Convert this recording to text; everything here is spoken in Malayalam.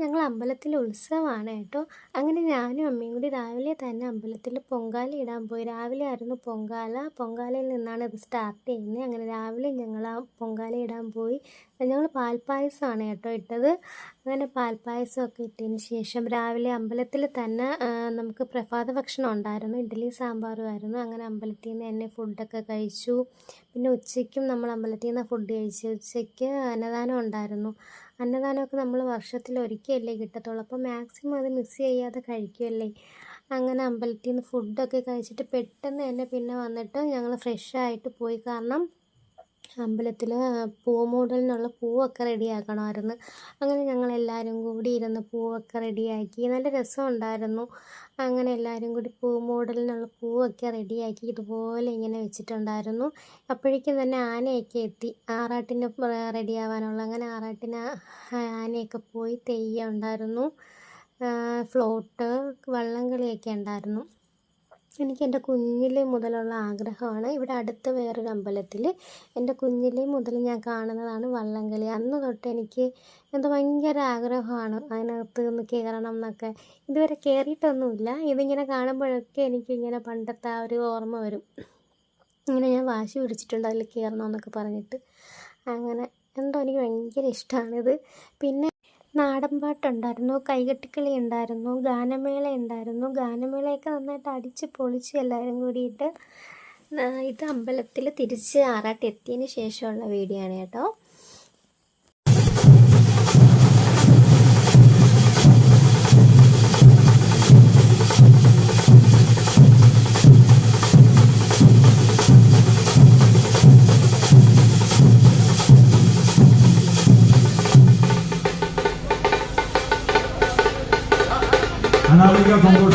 ഞങ്ങൾ അമ്പലത്തിൽ ഉത്സവമാണ് കേട്ടോ. അങ്ങനെ ഞാനും അമ്മയും കൂടി രാവിലെ തന്നെ അമ്പലത്തിൽ പൊങ്കാല ഇടാൻ പോയി. രാവിലെ ആയിരുന്നു പൊങ്കാല. പൊങ്കാലയിൽ നിന്നാണ് ഇത് സ്റ്റാർട്ട് ചെയ്യുന്നത്. അങ്ങനെ രാവിലെ ഞങ്ങൾ ആ പൊങ്കാല ഇടാൻ പോയി. ഞങ്ങൾ പാൽപ്പായസമാണ് കേട്ടോ ഇട്ടത്. അങ്ങനെ പാൽപ്പായസമൊക്കെ ഇട്ടതിന് ശേഷം രാവിലെ അമ്പലത്തിൽ തന്നെ നമുക്ക് പ്രഭാത ഭക്ഷണം ഉണ്ടായിരുന്നു. ഇഡ്ഡലി സാമ്പാറുമായിരുന്നു. അങ്ങനെ അമ്പലത്തിൽ നിന്ന് തന്നെ ഫുഡൊക്കെ കഴിച്ചു. പിന്നെ ഉച്ചയ്ക്കും നമ്മൾ അമ്പലത്തിൽ നിന്ന് ഫുഡ് കഴിച്ചു. ഉച്ചയ്ക്ക് അന്നദാനം ഉണ്ടായിരുന്നു. അന്നദാനമൊക്കെ നമ്മൾ വർഷത്തിലൊരിക്കലല്ലേ കിട്ടത്തുള്ളൂ. അപ്പോൾ മാക്സിമം അത് മിസ് ചെയ്യാതെ കഴിക്കുമല്ലേ. അങ്ങനെ അമ്പലത്തിൽ നിന്ന് ഫുഡൊക്കെ കഴിച്ചിട്ട് പെട്ടെന്ന് തന്നെ പിന്നെ വന്നിട്ട് ഞങ്ങൾ ഫ്രഷായിട്ട് പോയി. കാരണം അമ്പലത്തിൽ പൂമൂടലിനുള്ള പൂവൊക്കെ റെഡിയാക്കണമായിരുന്നു. അങ്ങനെ ഞങ്ങളെല്ലാവരും കൂടി ഇരുന്ന് പൂവൊക്കെ റെഡിയാക്കി. നല്ല രസമുണ്ടായിരുന്നു. അങ്ങനെ എല്ലാവരും കൂടി പൂമൂടലിനുള്ള പൂവൊക്കെ റെഡിയാക്കി ഇതുപോലെ ഇങ്ങനെ വെച്ചിട്ടുണ്ടായിരുന്നു. അപ്പോഴേക്കും തന്നെ ആനയൊക്കെ എത്തി ആറാട്ടിന് റെഡിയാവാനുള്ള. അങ്ങനെ ആറാട്ടിന് ആനയൊക്കെ പോയി. തെയ്യം ഉണ്ടായിരുന്നു, ഫ്ലോട്ട്, വള്ളംകളിയൊക്കെ ഉണ്ടായിരുന്നു. എനിക്ക് എൻ്റെ കുഞ്ഞിലേ മുതലുള്ള ആഗ്രഹമാണ്. ഇവിടെ അടുത്ത് വേറൊരു അമ്പലത്തിൽ എൻ്റെ കുഞ്ഞിലേ മുതൽ ഞാൻ കാണുന്നതാണ് വള്ളംകളി. അന്ന് തൊട്ട് എനിക്ക് എന്തോ ഭയങ്കര ആഗ്രഹമാണ് അതിനകത്ത് ഒന്ന് കയറണം എന്നൊക്കെ. ഇതുവരെ കയറിയിട്ടൊന്നുമില്ല. ഇതിങ്ങനെ കാണുമ്പോഴൊക്കെ എനിക്കിങ്ങനെ പണ്ടത്തെ ആ ഒരു ഓർമ്മ വരും. ഇങ്ങനെ ഞാൻ വാശി പിടിച്ചിട്ടുണ്ട് അതിൽ കയറണമെന്നൊക്കെ പറഞ്ഞിട്ട്. അങ്ങനെ എന്തോ എനിക്ക് ഭയങ്കര ഇഷ്ടമാണിത്. പിന്നെ നാടൻ പാട്ടുണ്ടായിരുന്നു, കൈകൊട്ടിക്കളി ഉണ്ടായിരുന്നു, ഗാനമേള ഉണ്ടായിരുന്നു. ഗാനമേളയൊക്കെ നന്നായിട്ട് അടിച്ച് പൊളിച്ച് എല്ലാവരും കൂടിയിട്ട്. ഇത് അമ്പലത്തിൽ തിരിച്ച് ആറാട്ട് എത്തിയതിന് ശേഷമുള്ള വീഡിയോ ആണ് കേട്ടോ. അനാമിക സന്തോഷം